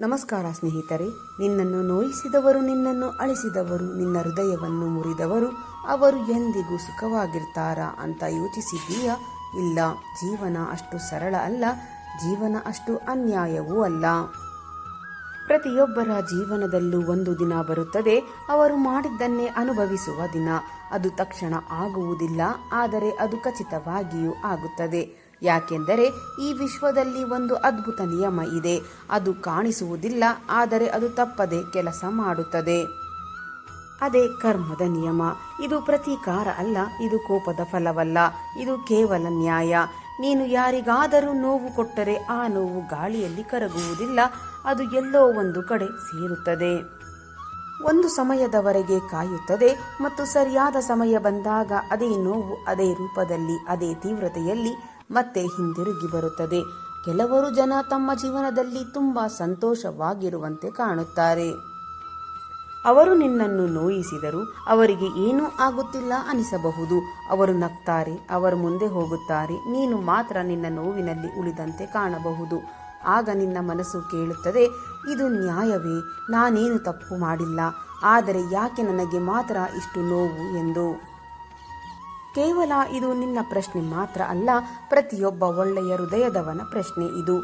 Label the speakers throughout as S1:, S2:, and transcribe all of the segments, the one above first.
S1: ನಮಸ್ಕಾರ ಸ್ನೇಹಿತರೆ. ನಿನ್ನನ್ನು ನೋಯಿಸಿದವರು, ನಿನ್ನನ್ನು ಅಳಿಸಿದವರು, ನಿನ್ನ ಹೃದಯವನ್ನು ಮುರಿದವರು, ಅವರು ಎಂದಿಗೂ ಸುಖವಾಗಿರ್ತಾರಾ ಅಂತ ಯೋಚಿಸಿದ್ದೀಯಾ? ಇಲ್ಲ, ಜೀವನ ಅಷ್ಟು ಸರಳ ಅಲ್ಲ, ಜೀವನ ಅಷ್ಟು ಅನ್ಯಾಯವೂ ಅಲ್ಲ. ಪ್ರತಿಯೊಬ್ಬರ ಜೀವನದಲ್ಲೂ ಒಂದು ದಿನ ಬರುತ್ತದೆ, ಅವರು ಮಾಡಿದ್ದನ್ನೇ ಅನುಭವಿಸುವ ದಿನ. ಅದು ತಕ್ಷಣ ಆಗುವುದಿಲ್ಲ, ಆದರೆ ಅದು ಖಚಿತವಾಗಿಯೂ ಆಗುತ್ತದೆ. ಯಾಕೆಂದರೆ ಈ ವಿಶ್ವದಲ್ಲಿ ಒಂದು ಅದ್ಭುತ ನಿಯಮ ಇದೆ. ಅದು ಕಾಣಿಸುವುದಿಲ್ಲ, ಆದರೆ ಅದು ತಪ್ಪದೆ ಕೆಲಸ ಮಾಡುತ್ತದೆ. ಅದೇ ಕರ್ಮದ ನಿಯಮ. ಇದು ಪ್ರತೀಕಾರ ಅಲ್ಲ, ಇದು ಕೋಪದ ಫಲವಲ್ಲ, ಇದು ಕೇವಲ ನ್ಯಾಯ. ನೀನು ಯಾರಿಗಾದರೂ ನೋವು ಕೊಟ್ಟರೆ ಆ ನೋವು ಗಾಳಿಯಲ್ಲಿ ಕರಗುವುದಿಲ್ಲ, ಅದು ಎಲ್ಲೋ ಒಂದು ಕಡೆ ಸೇರುತ್ತದೆ. ಒಂದು ಸಮಯದವರೆಗೆ ಕಾಯುತ್ತದೆ ಮತ್ತು ಸರಿಯಾದ ಸಮಯ ಬಂದಾಗ ಅದೇ ನೋವು ಅದೇ ರೂಪದಲ್ಲಿ, ಅದೇ ತೀವ್ರತೆಯಲ್ಲಿ ಮತ್ತೆ ಹಿಂದಿರುಗಿ ಬರುತ್ತದೆ. ಕೆಲವರು ಜನ ತಮ್ಮ ಜೀವನದಲ್ಲಿ ತುಂಬಾ ಸಂತೋಷವಾಗಿರುವಂತೆ ಕಾಣುತ್ತಾರೆ. ಅವರು ನಿನ್ನನ್ನು ನೋಯಿಸಿದರು, ಅವರಿಗೆ ಏನೂ ಆಗುತ್ತಿಲ್ಲ ಅನಿಸಬಹುದು. ಅವರು ನಗ್ತಾರೆ, ಅವರು ಮುಂದೆ ಹೋಗುತ್ತಾರೆ, ನೀನು ಮಾತ್ರ ನಿನ್ನ ನೋವಿನಲ್ಲಿ ಉಳಿದಂತೆ ಕಾಣಬಹುದು. ಆಗ ನಿನ್ನ ಮನಸ್ಸು ಕೇಳುತ್ತದೆ, ಇದು ನ್ಯಾಯವೇ? ನಾನೇನು ತಪ್ಪು ಮಾಡಿಲ್ಲ, ಆದರೆ ಯಾಕೆ ನನಗೆ ಮಾತ್ರ ಇಷ್ಟು ನೋವು ಎಂದು. ಕೇವಲ ಇದು ನಿನ್ನ ಪ್ರಶ್ನೆ ಮಾತ್ರ ಅಲ್ಲ, ಪ್ರತಿಯೊಬ್ಬ ಒಳ್ಳೆಯ ಹೃದಯದವನ ಪ್ರಶ್ನೆ ಇದು.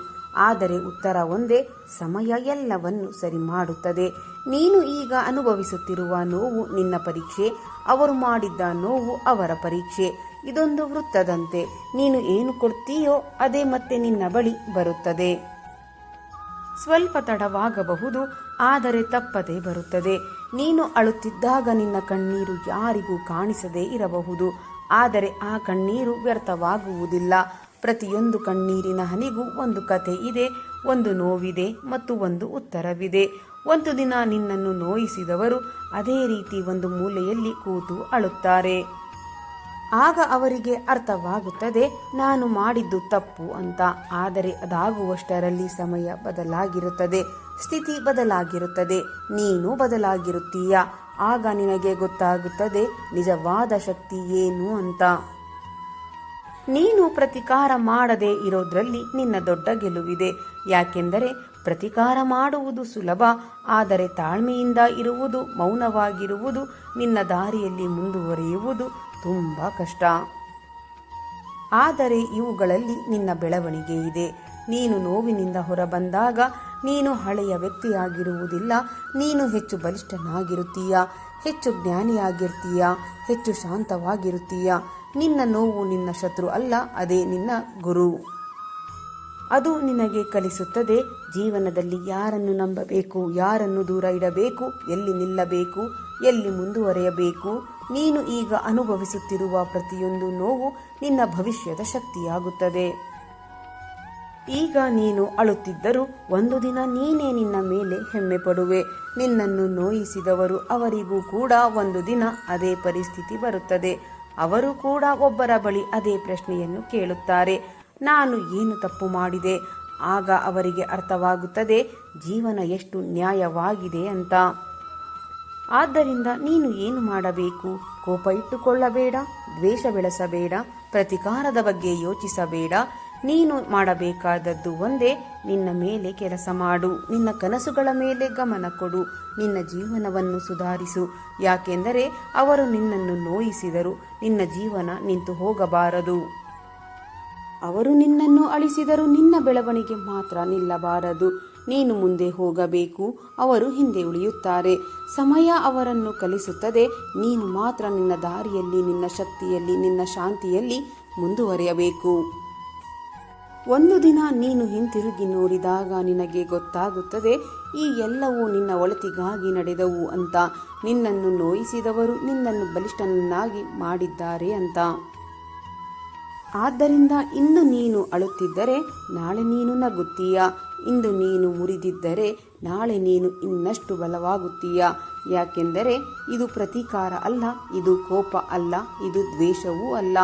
S1: ಆದರೆ ಉತ್ತರ ಒಂದೇ: ಸಮಯ ಎಲ್ಲವನ್ನು ಸರಿ ಮಾಡುತ್ತದೆ. ನೀನು ಈಗ ಅನುಭವಿಸುತ್ತಿರುವ ನೋವು ನಿನ್ನ ಪರೀಕ್ಷೆ, ಅವರು ಮಾಡಿದ್ದ ನೋವು ಅವರ ಪರೀಕ್ಷೆ. ಇದೊಂದು ವೃತ್ತದಂತೆ, ನೀನು ಏನು ಕೊಡ್ತೀಯೋ ಅದೇ ಮತ್ತೆ ನಿನ್ನ ಬಳಿ ಬರುತ್ತದೆ. ಸ್ವಲ್ಪ ತಡವಾಗಬಹುದು, ಆದರೆ ತಪ್ಪದೇ ಬರುತ್ತದೆ. ನೀನು ಅಳುತ್ತಿದ್ದಾಗ ನಿನ್ನ ಕಣ್ಣೀರು ಯಾರಿಗೂ ಕಾಣಿಸದೇ ಇರಬಹುದು, ಆದರೆ ಆ ಕಣ್ಣೀರು ವ್ಯರ್ಥವಾಗುವುದಿಲ್ಲ. ಪ್ರತಿಯೊಂದು ಕಣ್ಣೀರಿನ ಹನಿಗೂ ಒಂದು ಕತೆ ಇದೆ, ಒಂದು ನೋವಿದೆ ಮತ್ತು ಒಂದು ಉತ್ತರವಿದೆ. ಒಂದು ದಿನ ನಿನ್ನನ್ನು ನೋಯಿಸಿದವರು ಅದೇ ರೀತಿ ಒಂದು ಮೂಲೆಯಲ್ಲಿ ಕೂತು ಅಳುತ್ತಾರೆ. ಆಗ ಅವರಿಗೆ ಅರ್ಥವಾಗುತ್ತದೆ, ನಾನು ಮಾಡಿದ್ದು ತಪ್ಪು ಅಂತ. ಆದರೆ ಅದಾಗುವಷ್ಟರಲ್ಲಿ ಸಮಯ ಬದಲಾಗಿರುತ್ತದೆ, ಸ್ಥಿತಿ ಬದಲಾಗಿರುತ್ತದೆ, ನೀನು ಬದಲಾಗಿರುತ್ತೀಯ. ಆಗ ನಿನಗೆ ಗೊತ್ತಾಗುತ್ತದೆ ನಿಜವಾದ ಶಕ್ತಿ ಏನು ಅಂತ. ನೀನು ಪ್ರತಿಕಾರ ಮಾಡದೇ ಇರೋದ್ರಲ್ಲಿ ನಿನ್ನ ದೊಡ್ಡ ಗೆಲುವಿದೆ. ಯಾಕೆಂದರೆ ಪ್ರತಿಕಾರ ಮಾಡುವುದು ಸುಲಭ, ಆದರೆ ತಾಳ್ಮೆಯಿಂದ ಇರುವುದು, ಮೌನವಾಗಿರುವುದು, ನಿನ್ನ ದಾರಿಯಲ್ಲಿ ಮುಂದುವರಿಯುವುದು ತುಂಬ ಕಷ್ಟ. ಆದರೆ ಇವುಗಳಲ್ಲಿ ನಿನ್ನ ಬೆಳವಣಿಗೆ ಇದೆ. ನೀನು ನೋವಿನಿಂದ ಹೊರಬಂದಾಗ ನೀನು ಹಳೆಯ ವ್ಯಕ್ತಿಯಾಗಿರುವುದಿಲ್ಲ, ನೀನು ಹೆಚ್ಚು ಬಲಿಷ್ಠನಾಗಿರುತ್ತೀಯ, ಹೆಚ್ಚು ಜ್ಞಾನಿಯಾಗಿರ್ತೀಯ, ಹೆಚ್ಚು ಶಾಂತವಾಗಿರುತ್ತೀಯ. ನಿನ್ನ ನೋವು ನಿನ್ನ ಶತ್ರು ಅಲ್ಲ, ಅದೇ ನಿನ್ನ ಗುರು. ಅದು ನಿನಗೆ ಕಲಿಸುತ್ತದೆ ಜೀವನದಲ್ಲಿ ಯಾರನ್ನು ನಂಬಬೇಕು, ಯಾರನ್ನು ದೂರ ಇಡಬೇಕು, ಎಲ್ಲಿ ನಿಲ್ಲಬೇಕು, ಎಲ್ಲಿ ಮುಂದುವರೆಯಬೇಕು. ನೀನು ಈಗ ಅನುಭವಿಸುತ್ತಿರುವ ಪ್ರತಿಯೊಂದು ನೋವು ನಿನ್ನ ಭವಿಷ್ಯದ ಶಕ್ತಿಯಾಗುತ್ತದೆ. ಈಗ ನೀನು ಅಳುತ್ತಿದ್ದರೂ ಒಂದು ದಿನ ನೀನೇ ನಿನ್ನ ಮೇಲೆ ಹೆಮ್ಮೆ ಪಡುವೆ. ನಿನ್ನನ್ನು ನೋಯಿಸಿದವರು, ಅವರಿಗೂ ಕೂಡ ಒಂದು ದಿನ ಅದೇ ಪರಿಸ್ಥಿತಿ ಬರುತ್ತದೆ. ಅವರು ಕೂಡ ಒಬ್ಬರ ಬಳಿ ಅದೇ ಪ್ರಶ್ನೆಯನ್ನು ಕೇಳುತ್ತಾರೆ, ನಾನು ಏನು ತಪ್ಪು ಮಾಡಿದೆ? ಆಗ ಅವರಿಗೆ ಅರ್ಥವಾಗುತ್ತದೆ ಜೀವನ ಎಷ್ಟು ನ್ಯಾಯವಾಗಿದೆ ಅಂತ. ಆದ್ದರಿಂದ ನೀನು ಏನು ಮಾಡಬೇಕು? ಕೋಪ ಇಟ್ಟುಕೊಳ್ಳಬೇಡ, ದ್ವೇಷ ಬೆಳೆಸಬೇಡ, ಪ್ರತಿಕಾರದ ಬಗ್ಗೆ ಯೋಚಿಸಬೇಡ. ನೀನು ಮಾಡಬೇಕಾದದ್ದು ಒಂದೇ: ನಿನ್ನ ಮೇಲೆ ಕೆಲಸ ಮಾಡು, ನಿನ್ನ ಕನಸುಗಳ ಮೇಲೆ ಗಮನ ಕೊಡು, ನಿನ್ನ ಜೀವನವನ್ನು ಸುಧಾರಿಸು. ಯಾಕೆಂದರೆ ಅವರು ನಿನ್ನನ್ನು ನೋಯಿಸಿದರು, ನಿನ್ನ ಜೀವನ ನಿಂತು ಹೋಗಬಾರದು. ಅವರು ನಿನ್ನನ್ನು ಅಳಿಸಿದರು, ನಿನ್ನ ಬೆಳವಣಿಗೆ ಮಾತ್ರ ನಿಲ್ಲಬಾರದು. ನೀನು ಮುಂದೆ ಹೋಗಬೇಕು, ಅವರು ಹಿಂದೆ ಉಳಿಯುತ್ತಾರೆ. ಸಮಯ ಅವರನ್ನು ಕಲಿಸುತ್ತದೆ, ನೀನು ಮಾತ್ರ ನಿನ್ನ ದಾರಿಯಲ್ಲಿ, ನಿನ್ನ ಶಕ್ತಿಯಲ್ಲಿ, ನಿನ್ನ ಶಾಂತಿಯಲ್ಲಿ ಮುಂದುವರಿಯಬೇಕು. ಒಂದು ದಿನ ನೀನು ಹಿಂತಿರುಗಿ ನೋಡಿದಾಗ ನಿನಗೆ ಗೊತ್ತಾಗುತ್ತದೆ, ಈ ಎಲ್ಲವೂ ನಿನ್ನ ಒಳಿತಿಗಾಗಿ ನಡೆದವು ಅಂತ. ನಿನ್ನನ್ನು ನೋಯಿಸಿದವರು ನಿನ್ನನ್ನು ಬಲಿಷ್ಠನನ್ನಾಗಿ ಮಾಡಿದ್ದಾರೆ ಅಂತ. ಆದ್ದರಿಂದ ಇಂದು ನೀನು ಅಳುತ್ತಿದ್ದರೆ ನಾಳೆ ನೀನು ನಗುತ್ತೀಯ, ಇಂದು ನೀನು ಮುರಿದಿದ್ದರೆ ನಾಳೆ ನೀನು ಇನ್ನಷ್ಟು ಬಲವಾಗುತ್ತೀಯ. ಯಾಕೆಂದರೆ ಇದು ಪ್ರತೀಕಾರ ಅಲ್ಲ, ಇದು ಕೋಪ ಅಲ್ಲ, ಇದು ದ್ವೇಷವೂ ಅಲ್ಲ,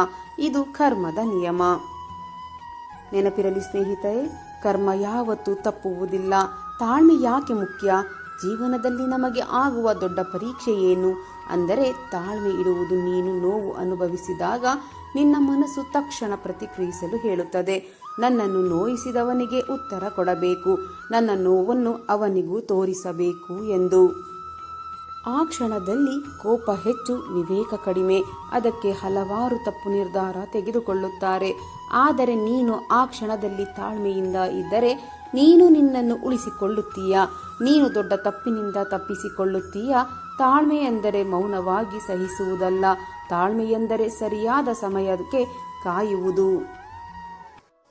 S1: ಇದು ಕರ್ಮದ ನಿಯಮ. ನೆನಪಿರಲಿ ಸ್ನೇಹಿತರೆ, ಕರ್ಮ ಯಾವತ್ತೂ ತಪ್ಪುವುದಿಲ್ಲ. ತಾಳ್ಮೆ ಯಾಕೆ ಮುಖ್ಯ? ಜೀವನದಲ್ಲಿ ನಮಗೆ ಆಗುವ ದೊಡ್ಡ ಪರೀಕ್ಷೆ ಏನು ಅಂದರೆ ತಾಳ್ಮೆ ಇಡುವುದು. ನೀನು ನೋವು ಅನುಭವಿಸಿದಾಗ ನಿನ್ನ ಮನಸ್ಸು ತಕ್ಷಣ ಪ್ರತಿಕ್ರಿಯಿಸಲು ಹೇಳುತ್ತದೆ, ನನ್ನನ್ನು ನೋಯಿಸಿದವನಿಗೆ ಉತ್ತರ ಕೊಡಬೇಕು, ನನ್ನ ನೋವನ್ನು ಅವನಿಗೂ ತೋರಿಸಬೇಕು ಎಂದು. ಆ ಕ್ಷಣದಲ್ಲಿ ಕೋಪ ಹೆಚ್ಚು, ವಿವೇಕ ಕಡಿಮೆ. ಅದಕ್ಕೆ ಹಲವಾರು ತಪ್ಪು ನಿರ್ಧಾರ ತೆಗೆದುಕೊಳ್ಳುತ್ತಾರೆ. ಆದರೆ ನೀನು ಆ ಕ್ಷಣದಲ್ಲಿ ತಾಳ್ಮೆಯಿಂದ ಇದ್ದರೆ ನೀನು ನಿನ್ನನ್ನು ಉಳಿಸಿಕೊಳ್ಳುತ್ತೀಯ. ನೀನು ದೊಡ್ಡ ತಪ್ಪಿನಿಂದ ತಪ್ಪಿಸಿಕೊಳ್ಳುತ್ತೀಯ. ತಾಳ್ಮೆ ಎಂದರೆ ಮೌನವಾಗಿ ಸಹಿಸುವುದಲ್ಲ. ತಾಳ್ಮೆ ಎಂದರೆ ಸರಿಯಾದ ಸಮಯಕ್ಕೆ ಕಾಯುವುದು.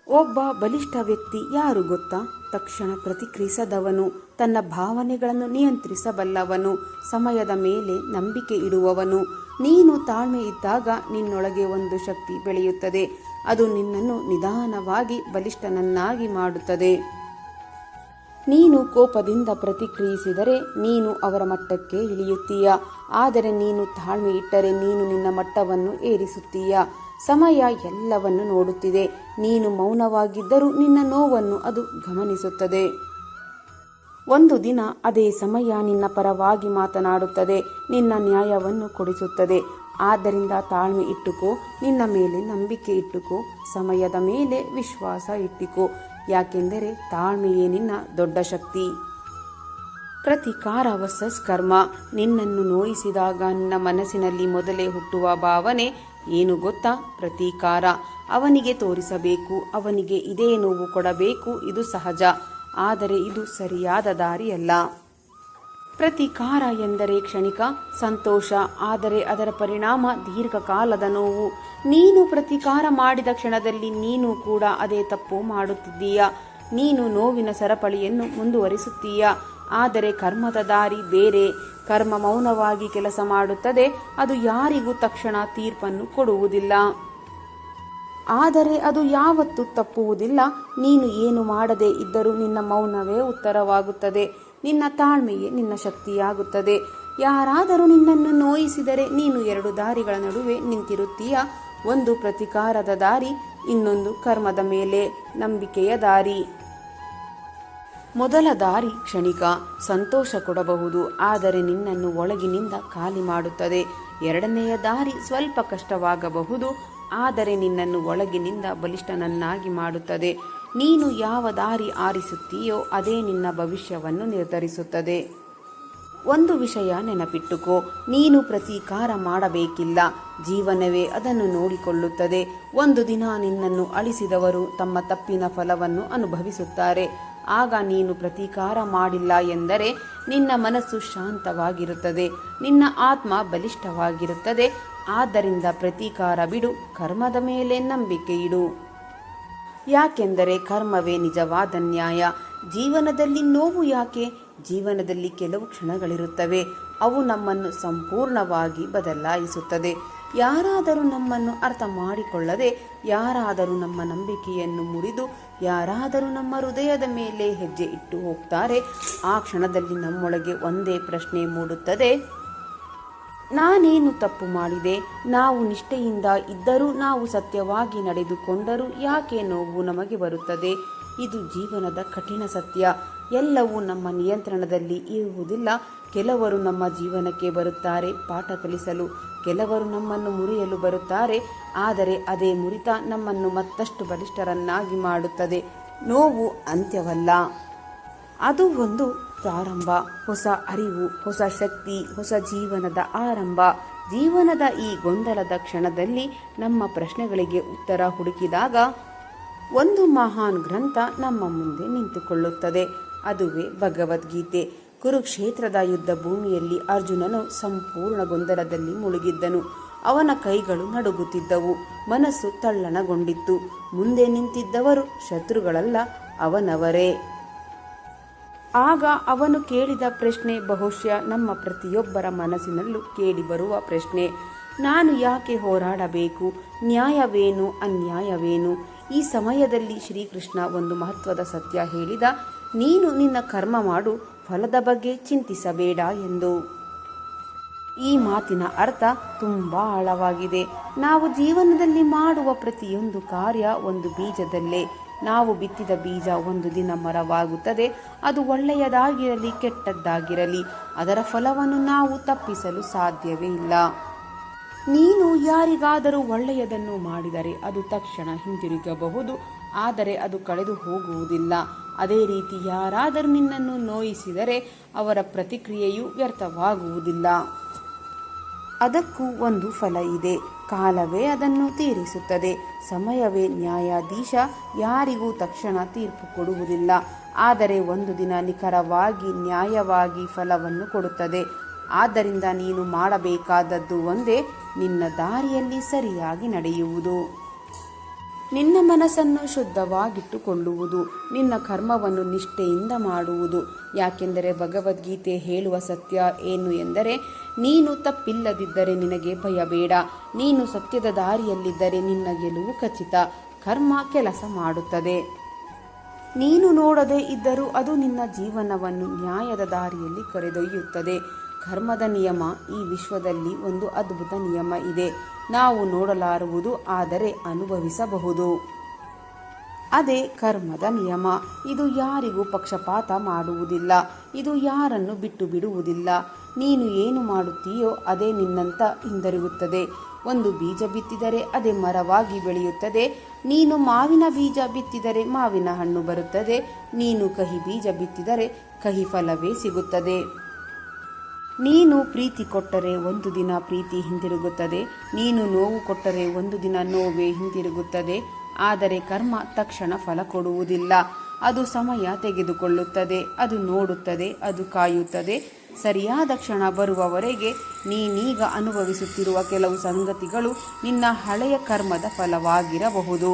S1: ಒಬ್ಬ ಬಲಿಷ್ಠ ವ್ಯಕ್ತಿ ಯಾರು ಗೊತ್ತಾ? ತಕ್ಷಣ ಪ್ರತಿಕ್ರಿಯಿಸದವನು, ತನ್ನ ಭಾವನೆಗಳನ್ನು ನಿಯಂತ್ರಿಸಬಲ್ಲವನು, ಸಮಯದ ಮೇಲೆ ನಂಬಿಕೆ ಇಡುವವನು. ನೀನು ತಾಳ್ಮೆ ಇದ್ದಾಗ ನಿನ್ನೊಳಗೆ ಒಂದು ಶಕ್ತಿ ಬೆಳೆಯುತ್ತದೆ. ಅದು ನಿನ್ನನ್ನು ನಿಧಾನವಾಗಿ ಬಲಿಷ್ಠನನ್ನಾಗಿ ಮಾಡುತ್ತದೆ. ನೀನು ಕೋಪದಿಂದ ಪ್ರತಿಕ್ರಿಯಿಸಿದರೆ ನೀನು ಅವರ ಮಟ್ಟಕ್ಕೆ ಇಳಿಯುತ್ತೀಯ. ಆದರೆ ನೀನು ತಾಳ್ಮೆ ಇಟ್ಟರೆ ನೀನು ನಿನ್ನ ಮಟ್ಟವನ್ನು ಏರಿಸುತ್ತೀಯ. ಸಮಯ ಎಲ್ಲವನ್ನು ನೋಡುತ್ತಿದೆ. ನೀನು ಮೌನವಾಗಿದ್ದರೂ ನಿನ್ನ ನೋವನ್ನು ಅದು ಗಮನಿಸುತ್ತದೆ. ಒಂದು ದಿನ ಅದೇ ಸಮಯ ನಿನ್ನ ಪರವಾಗಿ ಮಾತನಾಡುತ್ತದೆ, ನಿನ್ನ ನ್ಯಾಯವನ್ನು ಕೊಡಿಸುತ್ತದೆ. ಆದ್ದರಿಂದ ತಾಳ್ಮೆ ಇಟ್ಟುಕೋ, ನಿನ್ನ ಮೇಲೆ ನಂಬಿಕೆ ಇಟ್ಟುಕೋ, ಸಮಯದ ಮೇಲೆ ವಿಶ್ವಾಸ ಇಟ್ಟುಕೋ. ಯಾಕೆಂದರೆ ತಾಳ್ಮೆಯೇ ನಿನ್ನ ದೊಡ್ಡ ಶಕ್ತಿ. ಪ್ರತೀಕಾರ ವರ್ಸಸ್ ಕರ್ಮ. ನಿನ್ನನ್ನು ನೋಯಿಸಿದಾಗ ನಿನ್ನ ಮನಸ್ಸಿನಲ್ಲಿ ಮೊದಲೇ ಹುಟ್ಟುವ ಭಾವನೆ ಏನು ಗೊತ್ತಾ? ಪ್ರತೀಕಾರ. ಅವನಿಗೆ ತೋರಿಸಬೇಕು, ಅವನಿಗೆ ಇದೇ ನೋವು ಕೊಡಬೇಕು. ಇದು ಸಹಜ, ಆದರೆ ಇದು ಸರಿಯಾದ ದಾರಿಯಲ್ಲ. ಪ್ರತೀಕಾರ ಎಂದರೆ ಕ್ಷಣಿಕ ಸಂತೋಷ, ಆದರೆ ಅದರ ಪರಿಣಾಮ ದೀರ್ಘಕಾಲದ ನೋವು. ನೀನು ಪ್ರತೀಕಾರ ಮಾಡಿದ ಕ್ಷಣದಲ್ಲಿ ನೀನು ಕೂಡ ಅದೇ ತಪ್ಪು ಮಾಡುತ್ತಿದ್ದೀಯ. ನೀನು ನೋವಿನ ಸರಪಳಿಯನ್ನು ಮುಂದುವರಿಸುತ್ತೀಯ. ಆದರೆ ಕರ್ಮದ ದಾರಿ ಬೇರೆ. ಕರ್ಮ ಮೌನವಾಗಿ ಕೆಲಸ ಮಾಡುತ್ತದೆ. ಅದು ಯಾರಿಗೂ ತಕ್ಷಣ ತೀರ್ಪನ್ನು ಕೊಡುವುದಿಲ್ಲ, ಆದರೆ ಅದು ಯಾವತ್ತೂ ತಪ್ಪುವುದಿಲ್ಲ. ನೀನು ಏನು ಮಾಡದೇ ಇದ್ದರೂ ನಿನ್ನ ಮೌನವೇ ಉತ್ತರವಾಗುತ್ತದೆ. ನಿನ್ನ ತಾಳ್ಮೆಯೇ ನಿನ್ನ ಶಕ್ತಿಯಾಗುತ್ತದೆ. ಯಾರಾದರೂ ನಿನ್ನನ್ನು ನೋಯಿಸಿದರೆ ನೀನು ಎರಡು ದಾರಿಗಳ ನಡುವೆ ನಿಂತಿರುತ್ತೀಯ. ಒಂದು ಪ್ರತೀಕಾರದ ದಾರಿ, ಇನ್ನೊಂದು ಕರ್ಮದ ಮೇಲೆ ನಂಬಿಕೆಯ ದಾರಿ. ಮೊದಲ ದಾರಿ ಕ್ಷಣಿಕ ಸಂತೋಷ ಕೊಡಬಹುದು, ಆದರೆ ನಿನ್ನನ್ನು ಒಳಗಿನಿಂದ ಖಾಲಿ ಮಾಡುತ್ತದೆ. ಎರಡನೆಯ ದಾರಿ ಸ್ವಲ್ಪ ಕಷ್ಟವಾಗಬಹುದು, ಆದರೆ ನಿನ್ನನ್ನು ಒಳಗಿನಿಂದ ಬಲಿಷ್ಠನನ್ನಾಗಿ ಮಾಡುತ್ತದೆ. ನೀನು ಯಾವ ದಾರಿ ಆರಿಸುತ್ತೀಯೋ ಅದೇ ನಿನ್ನ ಭವಿಷ್ಯವನ್ನು ನಿರ್ಧರಿಸುತ್ತದೆ. ಒಂದು ವಿಷಯ ನೆನಪಿಟ್ಟುಕೋ, ನೀನು ಪ್ರತೀಕಾರ ಮಾಡಬೇಕಿಲ್ಲ. ಜೀವನವೇ ಅದನ್ನು ನೋಡಿಕೊಳ್ಳುತ್ತದೆ. ಒಂದು ದಿನ ನಿನ್ನನ್ನು ಅಳಿಸಿದವರು ತಮ್ಮ ತಪ್ಪಿನ ಫಲವನ್ನು ಅನುಭವಿಸುತ್ತಾರೆ. ಆಗ ನೀನು ಪ್ರತೀಕಾರ ಮಾಡಿಲ್ಲ ಎಂದರೆ ನಿನ್ನ ಮನಸ್ಸು ಶಾಂತವಾಗಿರುತ್ತದೆ, ನಿನ್ನ ಆತ್ಮ ಬಲಿಷ್ಠವಾಗಿರುತ್ತದೆ. ಆದ್ದರಿಂದ ಪ್ರತೀಕಾರ ಬಿಡು, ಕರ್ಮದ ಮೇಲೆ ನಂಬಿಕೆ ಇಡು. ಯಾಕೆಂದರೆ ಕರ್ಮವೇ ನಿಜವಾದ ನ್ಯಾಯ. ಜೀವನದಲ್ಲಿ ನೋವು ಯಾಕೆ? ಜೀವನದಲ್ಲಿ ಕೆಲವು ಕ್ಷಣಗಳಿರುತ್ತವೆ, ಅವು ನಮ್ಮನ್ನು ಸಂಪೂರ್ಣವಾಗಿ ಬದಲಾಯಿಸುತ್ತದೆ. ಯಾರಾದರೂ ನಮ್ಮನ್ನು ಅರ್ಥ ಮಾಡಿಕೊಳ್ಳದೆ, ಯಾರಾದರೂ ನಮ್ಮ ನಂಬಿಕೆಯನ್ನು ಮುರಿದು, ಯಾರಾದರೂ ನಮ್ಮ ಹೃದಯದ ಮೇಲೆ ಹೆಜ್ಜೆ ಇಟ್ಟು ಹೋಗ್ತಾರೆ. ಆ ಕ್ಷಣದಲ್ಲಿ ನಮ್ಮೊಳಗೆ ಒಂದೇ ಪ್ರಶ್ನೆ ಮೂಡುತ್ತದೆ, ನಾನೇನು ತಪ್ಪು ಮಾಡಿದೆ? ನಾವು ನಿಷ್ಠೆಯಿಂದ ಇದ್ದರೂ, ನಾವು ಸತ್ಯವಾಗಿ ನಡೆದುಕೊಂಡರೂ ಯಾಕೆ ನೋವು ನಮಗೆ ಬರುತ್ತದೆ? ಇದು ಜೀವನದ ಕಠಿಣ ಸತ್ಯ. ಎಲ್ಲವೂ ನಮ್ಮ ನಿಯಂತ್ರಣದಲ್ಲಿ ಇರುವುದಿಲ್ಲ. ಕೆಲವರು ನಮ್ಮ ಜೀವನಕ್ಕೆ ಬರುತ್ತಾರೆ ಪಾಠ ಕಲಿಸಲು, ಕೆಲವರು ನಮ್ಮನ್ನು ಮುರಿಯಲು ಬರುತ್ತಾರೆ. ಆದರೆ ಅದೇ ಮುರಿತ ನಮ್ಮನ್ನು ಮತ್ತಷ್ಟು ಬಲಿಷ್ಠರನ್ನಾಗಿ ಮಾಡುತ್ತದೆ. ನೋವು ಅಂತ್ಯವಲ್ಲ, ಅದು ಒಂದು ಪ್ರಾರಂಭ. ಹೊಸ ಅರಿವು, ಹೊಸ ಶಕ್ತಿ, ಹೊಸ ಜೀವನದ ಆರಂಭ. ಜೀವನದ ಈ ಗೊಂದಲದ ಕ್ಷಣದಲ್ಲಿ ನಮ್ಮ ಪ್ರಶ್ನೆಗಳಿಗೆ ಉತ್ತರ ಹುಡುಕಿದಾಗ ಒಂದು ಮಹಾನ್ ಗ್ರಂಥ ನಮ್ಮ ಮುಂದೆ ನಿಂತುಕೊಳ್ಳುತ್ತದೆ. ಅದುವೇ ಭಗವದ್ಗೀತೆ. ಕುರುಕ್ಷೇತ್ರದ ಯುದ್ಧ ಭೂಮಿಯಲ್ಲಿ ಅರ್ಜುನನು ಸಂಪೂರ್ಣ ಗೊಂದಲದಲ್ಲಿ ಮುಳುಗಿದ್ದನು. ಅವನ ಕೈಗಳು ನಡುಗುತ್ತಿದ್ದವು, ಮನಸ್ಸು ತಲ್ಲಣಗೊಂಡಿತ್ತು. ಮುಂದೆ ನಿಂತಿದ್ದವರು ಶತ್ರುಗಳಲ್ಲ, ಅವನವರೇ. ಆಗ ಅವನು ಕೇಳಿದ ಪ್ರಶ್ನೆ ಬಹುಶಃ ನಮ್ಮ ಪ್ರತಿಯೊಬ್ಬರ ಮನಸ್ಸಿನಲ್ಲೂ ಕೇಳಿಬರುವ ಪ್ರಶ್ನೆ, ನಾನು ಯಾಕೆ ಹೋರಾಡಬೇಕು? ನ್ಯಾಯವೇನು, ಅನ್ಯಾಯವೇನು? ಈ ಸಮಯದಲ್ಲಿ ಶ್ರೀಕೃಷ್ಣ ಒಂದು ಮಹತ್ವದ ಸತ್ಯ ಹೇಳಿದ, ನೀನು ನಿನ್ನ ಕರ್ಮ ಮಾಡು, ಫಲದ ಬಗ್ಗೆ ಚಿಂತಿಸಬೇಡ ಎಂದು. ಈ ಮಾತಿನ ಅರ್ಥ ತುಂಬ ಆಳವಾಗಿದೆ. ನಾವು ಜೀವನದಲ್ಲಿ ಮಾಡುವ ಪ್ರತಿಯೊಂದು ಕಾರ್ಯ ಒಂದು ಬೀಜದಲ್ಲೇ. ನಾವು ಬಿತ್ತಿದ ಬೀಜ ಒಂದು ದಿನ ಮರವಾಗುತ್ತದೆ. ಅದು ಒಳ್ಳೆಯದಾಗಿರಲಿ ಕೆಟ್ಟದ್ದಾಗಿರಲಿ, ಅದರ ಫಲವನ್ನು ನಾವು ತಪ್ಪಿಸಲು ಸಾಧ್ಯವೇ ಇಲ್ಲ. ನೀನು ಯಾರಿಗಾದರೂ ಒಳ್ಳೆಯದನ್ನು ಮಾಡಿದರೆ ಅದು ತಕ್ಷಣ ಹಿಂತಿರುಗಬಹುದು, ಆದರೆ ಅದು ಕಳೆದು ಹೋಗುವುದಿಲ್ಲ. ಅದೇ ರೀತಿ ಯಾರಾದರೂ ನಿನ್ನನ್ನು ನೋಯಿಸಿದರೆ ಅವರ ಪ್ರತಿಕ್ರಿಯೆಯು ವ್ಯರ್ಥವಾಗುವುದಿಲ್ಲ. ಅದಕ್ಕೂ ಒಂದು ಫಲ ಇದೆ. ಕಾಲವೇ ಅದನ್ನು ತೀರಿಸುತ್ತದೆ. ಸಮಯವೇ ನ್ಯಾಯಾಧೀಶ. ಯಾರಿಗೂ ತಕ್ಷಣ ತೀರ್ಪು ಕೊಡುವುದಿಲ್ಲ, ಆದರೆ ಒಂದು ದಿನ ನಿಖರವಾಗಿ ನ್ಯಾಯವಾಗಿ ಫಲವನ್ನು ಕೊಡುತ್ತದೆ. ಆದ್ದರಿಂದ ನೀನು ಮಾಡಬೇಕಾದದ್ದು ಒಂದೇ, ನಿನ್ನ ದಾರಿಯಲ್ಲಿ ಸರಿಯಾಗಿ ನಡೆಯುವುದು. ನಿನ್ನ ಮನಸ್ಸನ್ನು ಶುದ್ಧವಾಗಿಟ್ಟುಕೊಳ್ಳುವುದು, ನಿನ್ನ ಕರ್ಮವನ್ನು ನಿಷ್ಠೆಯಿಂದ ಮಾಡುವುದು. ಯಾಕೆಂದರೆ ಭಗವದ್ಗೀತೆ ಹೇಳುವ ಸತ್ಯ ಏನು ಎಂದರೆ, ನೀನು ತಪ್ಪಿಲ್ಲದಿದ್ದರೆ ನಿನಗೆ ಭಯಬೇಡ. ನೀನು ಸತ್ಯದ ದಾರಿಯಲ್ಲಿದ್ದರೆ ನಿನ್ನ ಗೆಲುವು ಖಚಿತ. ಕರ್ಮ ಕೆಲಸ ಮಾಡುತ್ತದೆ. ನೀನು ನೋಡದೇ ಇದ್ದರೂ ಅದು ನಿನ್ನ ಜೀವನವನ್ನು ನ್ಯಾಯದ ದಾರಿಯಲ್ಲಿ ಕರೆದೊಯ್ಯುತ್ತದೆ. ಕರ್ಮದ ನಿಯಮ. ಈ ವಿಶ್ವದಲ್ಲಿ ಒಂದು ಅದ್ಭುತ ನಿಯಮ ಇದೆ. ನಾವು ನೋಡಲಾರುವುದು, ಆದರೆ ಅನುಭವಿಸಬಹುದು. ಅದೇ ಕರ್ಮದ ನಿಯಮ. ಇದು ಯಾರಿಗೂ ಪಕ್ಷಪಾತ ಮಾಡುವುದಿಲ್ಲ. ಇದು ಯಾರನ್ನು ಬಿಟ್ಟು ಬಿಡುವುದಿಲ್ಲ. ನೀನು ಏನು ಮಾಡುತ್ತೀಯೋ ಅದೇ ನಿನ್ನಂತ ಹಿಂದಿರುಗುತ್ತದೆ. ಒಂದು ಬೀಜ ಬಿತ್ತಿದರೆ ಅದೇ ಮರವಾಗಿ ಬೆಳೆಯುತ್ತದೆ. ನೀನು ಮಾವಿನ ಬೀಜ ಬಿತ್ತಿದರೆ ಮಾವಿನ ಹಣ್ಣು ಬರುತ್ತದೆ. ನೀನು ಕಹಿ ಬೀಜ ಬಿತ್ತಿದರೆ ಕಹಿ ಫಲವೇ ಸಿಗುತ್ತದೆ. ನೀನು ಪ್ರೀತಿ ಕೊಟ್ಟರೆ ಒಂದು ದಿನ ಪ್ರೀತಿ ಹಿಂದಿರುಗುತ್ತದೆ. ನೀನು ನೋವು ಕೊಟ್ಟರೆ ಒಂದು ದಿನ ನೋವೇ ಹಿಂದಿರುಗುತ್ತದೆ. ಆದರೆ ಕರ್ಮ ತಕ್ಷಣ ಫಲ ಕೊಡುವುದಿಲ್ಲ. ಅದು ಸಮಯ ತೆಗೆದುಕೊಳ್ಳುತ್ತದೆ. ಅದು ನೋಡುತ್ತದೆ. ಅದು ಕಾಯುತ್ತದೆ. ಸರಿಯಾದ ಕ್ಷಣ ಬರುವವರೆಗೆ ನೀನೀಗ ಅನುಭವಿಸುತ್ತಿರುವ ಕೆಲವು ಸಂಗತಿಗಳು ನಿನ್ನ ಹಳೆಯ ಕರ್ಮದ ಫಲವಾಗಿರಬಹುದು.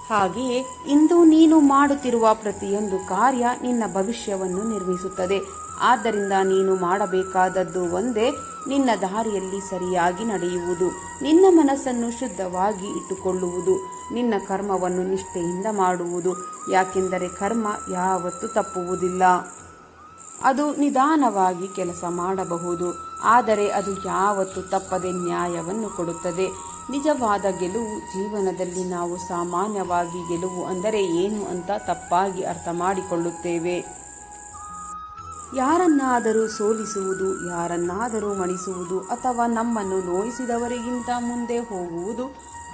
S1: ಹಾಗೆಯೇ ಇಂದು ನೀನು ಮಾಡುತ್ತಿರುವ ಪ್ರತಿಯೊಂದು ಕಾರ್ಯ ನಿನ್ನ ಭವಿಷ್ಯವನ್ನು ನಿರ್ಮಿಸುತ್ತದೆ. ಆದ್ದರಿಂದ ನೀನು ಮಾಡಬೇಕಾದದ್ದು ಒಂದೇ, ನಿನ್ನ ದಾರಿಯಲ್ಲಿ ಸರಿಯಾಗಿ ನಡೆಯುವುದು, ನಿನ್ನ ಮನಸ್ಸನ್ನು ಶುದ್ಧವಾಗಿ ಇಟ್ಟುಕೊಳ್ಳುವುದು, ನಿನ್ನ ಕರ್ಮವನ್ನು ನಿಷ್ಠೆಯಿಂದ ಮಾಡುವುದು. ಯಾಕೆಂದರೆ ಕರ್ಮ ಯಾವತ್ತೂ ತಪ್ಪುವುದಿಲ್ಲ. ಅದು ನಿಧಾನವಾಗಿ ಕೆಲಸ ಮಾಡಬಹುದು, ಆದರೆ ಅದು ಯಾವತ್ತೂ ತಪ್ಪದೆ ನ್ಯಾಯವನ್ನು ಕೊಡುತ್ತದೆ. ನಿಜವಾದ ಗೆಲುವು ಜೀವನದಲ್ಲಿ ನಾವು ಸಾಮಾನ್ಯವಾಗಿ ಗೆಲುವು ಅಂದರೆ ಏನು ಅಂತ ತಪ್ಪಾಗಿ ಅರ್ಥ ಮಾಡಿಕೊಳ್ಳುತ್ತೇವೆ. ಯಾರನ್ನಾದರೂ ಸೋಲಿಸುವುದು, ಯಾರನ್ನಾದರೂ ಮಣಿಸುವುದು ಅಥವಾ ನಮ್ಮನ್ನು ನೋಯಿಸಿದವರಿಗಿಂತ ಮುಂದೆ ಹೋಗುವುದು.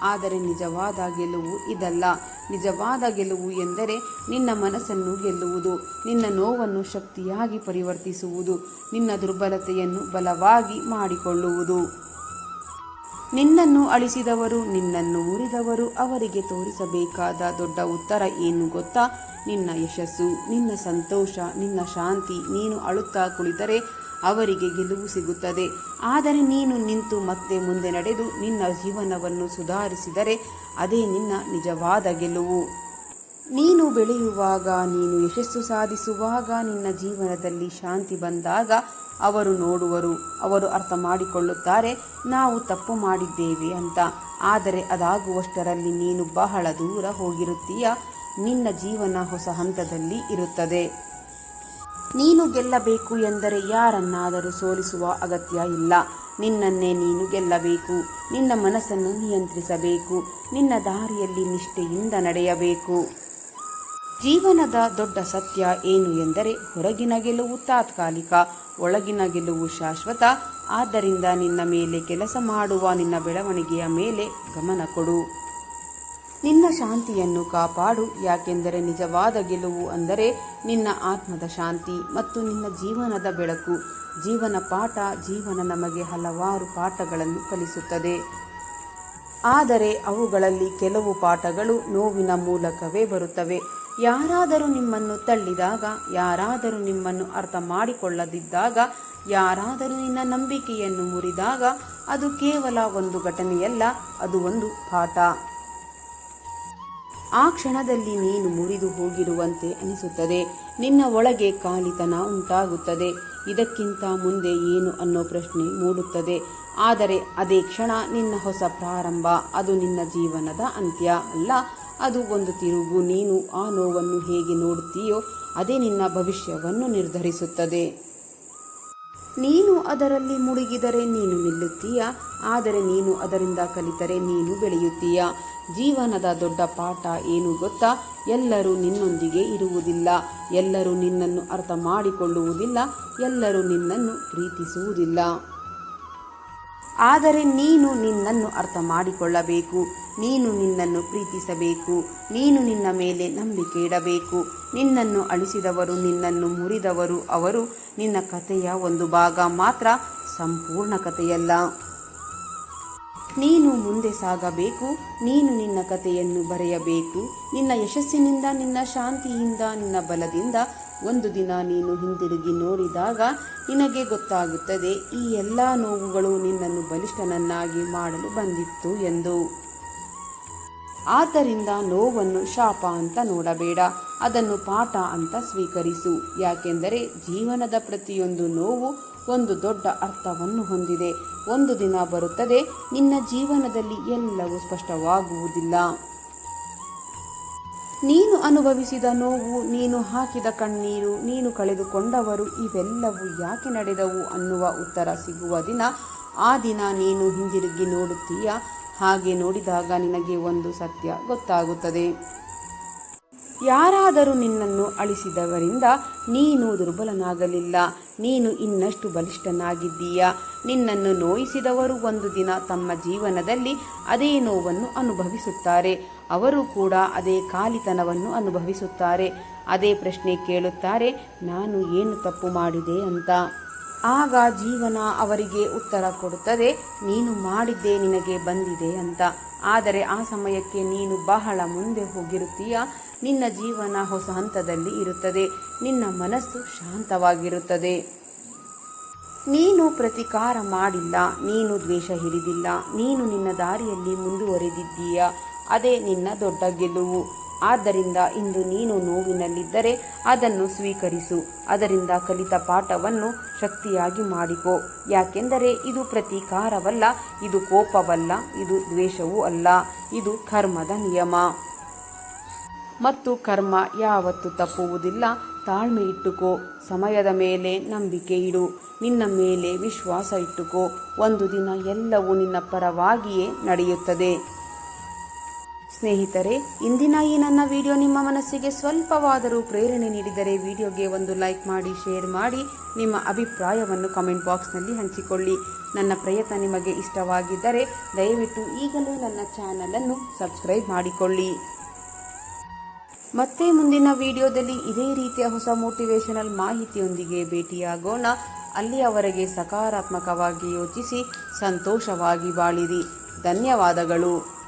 S1: ಆದರೆ ನಿಜವಾದ ಗೆಲುವು ಇದಲ್ಲ. ನಿಜವಾದ ಗೆಲುವು ಎಂದರೆ ನಿನ್ನ ಮನಸ್ಸನ್ನು ಗೆಲ್ಲುವುದು, ನಿನ್ನ ನೋವನ್ನು ಶಕ್ತಿಯಾಗಿ ಪರಿವರ್ತಿಸುವುದು, ನಿನ್ನ ದುರ್ಬಲತೆಯನ್ನು ಬಲವಾಗಿ ಮಾಡಿಕೊಳ್ಳುವುದು. ನಿನ್ನನ್ನು ಅಳಿಸಿದವರು, ನಿನ್ನನ್ನು ಮುರಿದವರು ಅವರಿಗೆ ತೋರಿಸಬೇಕಾದ ದೊಡ್ಡ ಉತ್ತರ ಏನು ಗೊತ್ತಾ? ನಿನ್ನ ಯಶಸ್ಸು, ನಿನ್ನ ಸಂತೋಷ, ನಿನ್ನ ಶಾಂತಿ. ನೀನು ಅಳುತ್ತಾ ಕುಳಿತರೆ ಅವರಿಗೆ ಗೆಲುವು ಸಿಗುತ್ತದೆ. ಆದರೆ ನೀನು ನಿಂತು ಮತ್ತೆ ಮುಂದೆ ನಡೆದು ನಿನ್ನ ಜೀವನವನ್ನು ಸುಧಾರಿಸಿದರೆ ಅದೇ ನಿನ್ನ ನಿಜವಾದ ಗೆಲುವು. ನೀನು ಬೆಳೆಯುವಾಗ, ನೀನು ಯಶಸ್ಸು ಸಾಧಿಸುವಾಗ, ನಿನ್ನ ಜೀವನದಲ್ಲಿ ಶಾಂತಿ ಬಂದಾಗ ಅವರು ನೋಡುವರು. ಅವರು ಅರ್ಥ ಮಾಡಿಕೊಳ್ಳುತ್ತಾರೆ, ನಾವು ತಪ್ಪು ಮಾಡಿದ್ದೇವೆ ಅಂತ. ಆದರೆ ಅದಾಗುವಷ್ಟರಲ್ಲಿ ನೀನು ಬಹಳ ದೂರ ಹೋಗಿರುತ್ತೀಯ. ನಿನ್ನ ಜೀವನ ಹೊಸ ಹಂತದಲ್ಲಿ ಇರುತ್ತದೆ. ನೀನು ಗೆಲ್ಲಬೇಕು ಎಂದರೆ ಯಾರನ್ನಾದರೂ ಸೋಲಿಸುವ ಅಗತ್ಯ ಇಲ್ಲ. ನಿನ್ನನ್ನೇ ನೀನು ಗೆಲ್ಲಬೇಕು. ನಿನ್ನ ಮನಸ್ಸನ್ನು ನಿಯಂತ್ರಿಸಬೇಕು. ನಿನ್ನ ದಾರಿಯಲ್ಲಿ ನಿಷ್ಠೆಯಿಂದ ನಡೆಯಬೇಕು. ಜೀವನದ ದೊಡ್ಡ ಸತ್ಯ ಏನು ಎಂದರೆ, ಹೊರಗಿನ ಗೆಲುವು ತಾತ್ಕಾಲಿಕ, ಒಳಗಿನ ಗೆಲುವು ಶಾಶ್ವತ. ಆದ್ದರಿಂದ ನಿನ್ನ ಮೇಲೆ ಕೆಲಸ ಮಾಡುವ, ನಿನ್ನ ಬೆಳವಣಿಗೆಯ ಮೇಲೆ ಗಮನ ಕೊಡು. ನಿನ್ನ ಶಾಂತಿಯನ್ನು ಕಾಪಾಡು. ಯಾಕೆಂದರೆ ನಿಜವಾದ ಗೆಲುವು ಅಂದರೆ ನಿನ್ನ ಆತ್ಮದ ಶಾಂತಿ ಮತ್ತು ನಿನ್ನ ಜೀವನದ ಬೆಳಕು. ಜೀವನ ಪಾಠ. ಜೀವನ ನಮಗೆ ಹಲವಾರು ಪಾಠಗಳನ್ನು ಕಲಿಸುತ್ತದೆ. ಆದರೆ ಅವುಗಳಲ್ಲಿ ಕೆಲವು ಪಾಠಗಳು ನೋವಿನ ಮೂಲಕವೇ ಬರುತ್ತವೆ. ಯಾರಾದರೂ ನಿಮ್ಮನ್ನು ತಳ್ಳಿದಾಗ, ಯಾರಾದರೂ ನಿಮ್ಮನ್ನು ಅರ್ಥ ಮಾಡಿಕೊಳ್ಳದಿದ್ದಾಗ, ಯಾರಾದರೂ ನಿನ್ನ ನಂಬಿಕೆಯನ್ನು ಮುರಿದಾಗ ಅದು ಕೇವಲ ಒಂದು ಘಟನೆಯಲ್ಲ, ಅದು ಒಂದು ಪಾಠ. ಆ ಕ್ಷಣದಲ್ಲಿ ನೀನು ಮುರಿದು ಹೋಗಿರುವಂತೆ ಅನಿಸುತ್ತದೆ. ನಿನ್ನ ಒಳಗೆ ಖಾಲಿತನ ಉಂಟಾಗುತ್ತದೆ. ಇದಕ್ಕಿಂತ ಮುಂದೆ ಏನು ಅನ್ನೋ ಪ್ರಶ್ನೆ ಮೂಡುತ್ತದೆ. ಆದರೆ ಅದೇ ಕ್ಷಣ ನಿನ್ನ ಹೊಸ ಪ್ರಾರಂಭ. ಅದು ನಿನ್ನ ಜೀವನದ ಅಂತ್ಯ ಅಲ್ಲ, ಅದು ಒಂದು ತಿರುವು. ನೀನು ಆ ನೋವನ್ನು ಹೇಗೆ ನೋಡುತ್ತೀಯೋ ಅದೇ ನಿನ್ನ ಭವಿಷ್ಯವನ್ನು ನಿರ್ಧರಿಸುತ್ತದೆ. ನೀನು ಅದರಲ್ಲಿ ಮುಳುಗಿದರೆ ನೀನು ನಿಲ್ಲುತ್ತೀಯ, ಆದರೆ ನೀನು ಅದರಿಂದ ಕಲಿತರೆ ನೀನು ಬೆಳೆಯುತ್ತೀಯ. ಜೀವನದ ದೊಡ್ಡ ಪಾಠ ಏನು ಗೊತ್ತಾ? ಎಲ್ಲರೂ ನಿನ್ನೊಂದಿಗೆ ಇರುವುದಿಲ್ಲ, ಎಲ್ಲರೂ ನಿನ್ನನ್ನು ಅರ್ಥ ಮಾಡಿಕೊಳ್ಳುವುದಿಲ್ಲ, ಎಲ್ಲರೂ ನಿನ್ನನ್ನು ಪ್ರೀತಿಸುವುದಿಲ್ಲ. ಆದರೆ ನೀನು ನಿನ್ನನ್ನು ಅರ್ಥ ಮಾಡಿಕೊಳ್ಳಬೇಕು. ನೀನು ನಿನ್ನನ್ನು ಪ್ರೀತಿಸಬೇಕು. ನೀನು ನಿನ್ನ ಮೇಲೆ ನಂಬಿಕೆ ಇಡಬೇಕು. ನಿನ್ನನ್ನು ಅಳಿಸಿದವರು, ನಿನ್ನನ್ನು ಮುರಿದವರು ಅವರು ನಿನ್ನ ಕಥೆಯ ಒಂದು ಭಾಗ ಮಾತ್ರ, ಸಂಪೂರ್ಣ ಕಥೆಯಲ್ಲ. ನೀನು ಮುಂದೆ ಸಾಗಬೇಕು. ನೀನು ನಿನ್ನ ಕಥೆಯನ್ನು ಬರೆಯಬೇಕು. ನಿನ್ನ ಯಶಸ್ಸಿನಿಂದ, ನಿನ್ನ ಶಾಂತಿಯಿಂದ, ನಿನ್ನ ಬಲದಿಂದ ಒಂದು ದಿನ ನೀನು ಹಿಂದಿರುಗಿ ನೋಡಿದಾಗ ನಿನಗೆ ಗೊತ್ತಾಗುತ್ತದೆ ಈ ಎಲ್ಲ ನೋವುಗಳು ನಿನ್ನನ್ನು ಬಲಿಷ್ಠನನ್ನಾಗಿ ಮಾಡಲು ಬಂದಿತ್ತು ಎಂದು. ಆದ್ದರಿಂದ ನೋವನ್ನು ಶಾಪ ಅಂತ ನೋಡಬೇಡ, ಅದನ್ನು ಪಾಠ ಅಂತ ಸ್ವೀಕರಿಸು. ಯಾಕೆಂದರೆ ಜೀವನದ ಪ್ರತಿಯೊಂದು ನೋವು ಒಂದು ದೊಡ್ಡ ಅರ್ಥವನ್ನು ಹೊಂದಿದೆ. ಒಂದು ದಿನ ಬರುತ್ತದೆ, ನಿನ್ನ ಜೀವನದಲ್ಲಿ ಎಲ್ಲವೂ ಸ್ಪಷ್ಟವಾಗುವುದಿಲ್ಲ. ನೀನು ಅನುಭವಿಸಿದ ನೋವು, ನೀನು ಹಾಕಿದ ಕಣ್ಣೀರು, ನೀನು ಕಳೆದುಕೊಂಡವರು ಇವೆಲ್ಲವೂ ಯಾಕೆ ನಡೆದವು ಅನ್ನುವ ಉತ್ತರ ಸಿಗುವ ದಿನ. ಆ ದಿನ ನೀನು ಹಿಂದಿರುಗಿ ನೋಡುತ್ತೀಯ. ಹಾಗೆ ನೋಡಿದಾಗ ನಿನಗೆ ಒಂದು ಸತ್ಯ ಗೊತ್ತಾಗುತ್ತದೆ. ಯಾರಾದರೂ ನಿನ್ನನ್ನು ಅಳಿಸಿದವರಿಂದ ನೀನು ದುರ್ಬಲನಾಗಲಿಲ್ಲ, ನೀನು ಇನ್ನಷ್ಟು ಬಲಿಷ್ಠನಾಗಿದ್ದೀಯ. ನಿನ್ನನ್ನು ನೋಯಿಸಿದವರು ಒಂದು ದಿನ ತಮ್ಮ ಜೀವನದಲ್ಲಿ ಅದೇ ನೋವನ್ನು ಅನುಭವಿಸುತ್ತಾರೆ. ಅವರು ಕೂಡ ಅದೇ ಖಾಲಿತನವನ್ನು ಅನುಭವಿಸುತ್ತಾರೆ. ಅದೇ ಪ್ರಶ್ನೆ ಕೇಳುತ್ತಾರೆ, ನಾನು ಏನು ತಪ್ಪು ಮಾಡಿದೆ ಅಂತ. ಆಗ ಜೀವನ ಅವರಿಗೆ ಉತ್ತರ ಕೊಡುತ್ತದೆ, ನೀನು ಮಾಡಿದ್ದೇ ನಿನಗೆ ಬಂದಿದೆ ಅಂತ. ಆದರೆ ಆ ಸಮಯಕ್ಕೆ ನೀನು ಬಹಳ ಮುಂದೆ ಹೋಗಿರುತ್ತೀಯ. ನಿನ್ನ ಜೀವನ ಹೊಸ ಹಂತದಲ್ಲಿ ಇರುತ್ತದೆ. ನಿನ್ನ ಮನಸ್ಸು ಶಾಂತವಾಗಿರುತ್ತದೆ. ನೀನು ಪ್ರತಿಕಾರ ಮಾಡಿಲ್ಲ, ನೀನು ದ್ವೇಷ ಹಿಡಿದಿಲ್ಲ, ನೀನು ನಿನ್ನ ದಾರಿಯಲ್ಲಿ ಮುಂದುವರೆದಿದ್ದೀಯ. ಅದೇ ನಿನ್ನ ದೊಡ್ಡ ಗೆಲುವು. ಆದ್ದರಿಂದ ಇಂದು ನೀನು ನೋವಿನಲ್ಲಿದ್ದರೆ ಅದನ್ನು ಸ್ವೀಕರಿಸು. ಅದರಿಂದ ಕಲಿತ ಪಾಠವನ್ನು ಶಕ್ತಿಯಾಗಿ ಮಾಡಿಕೋ. ಯಾಕೆಂದರೆ ಇದು ಪ್ರತೀಕಾರವಲ್ಲ, ಇದು ಕೋಪವಲ್ಲ, ಇದು ದ್ವೇಷವೂ ಅಲ್ಲ, ಇದು ಕರ್ಮದ ನಿಯಮ. ಮತ್ತು ಕರ್ಮ ಯಾವತ್ತೂ ತಪ್ಪುವುದಿಲ್ಲ. ತಾಳ್ಮೆ ಇಟ್ಟುಕೋ. ಸಮಯದ ಮೇಲೆ ನಂಬಿಕೆ ಇಡು. ನಿನ್ನ ಮೇಲೆ ವಿಶ್ವಾಸ ಇಟ್ಟುಕೋ. ಒಂದು ದಿನ ಎಲ್ಲವೂ ನಿನ್ನ ಪರವಾಗಿಯೇ ನಡೆಯುತ್ತದೆ. ಸ್ನೇಹಿತರೆ, ಇಂದಿನ ಈ ನನ್ನ ವಿಡಿಯೋ ನಿಮ್ಮ ಮನಸ್ಸಿಗೆ ಸ್ವಲ್ಪವಾದರೂ ಪ್ರೇರಣೆ ನೀಡಿದರೆ ವಿಡಿಯೋಗೆ ಒಂದು ಲೈಕ್ ಮಾಡಿ, ಶೇರ್ ಮಾಡಿ, ನಿಮ್ಮ ಅಭಿಪ್ರಾಯವನ್ನು ಕಮೆಂಟ್ ಬಾಕ್ಸ್ನಲ್ಲಿ ಹಂಚಿಕೊಳ್ಳಿ. ನನ್ನ ಪ್ರಯತ್ನ ನಿಮಗೆ ಇಷ್ಟವಾಗಿದ್ದರೆ ದಯವಿಟ್ಟು ಈಗಲೇ ನನ್ನ ಚಾನಲನ್ನು ಸಬ್ಸ್ಕ್ರೈಬ್ ಮಾಡಿಕೊಳ್ಳಿ. ಮತ್ತೆ ಮುಂದಿನ ವಿಡಿಯೋದಲ್ಲಿ ಇದೇ ರೀತಿಯ ಹೊಸ ಮೋಟಿವೇಶನಲ್ ಮಾಹಿತಿಯೊಂದಿಗೆ ಭೇಟಿಯಾಗೋಣ. ಅಲ್ಲಿಯವರೆಗೆ ಸಕಾರಾತ್ಮಕವಾಗಿ ಯೋಚಿಸಿ ಸಂತೋಷವಾಗಿ ಬಾಳಿರಿ. ಧನ್ಯವಾದಗಳು.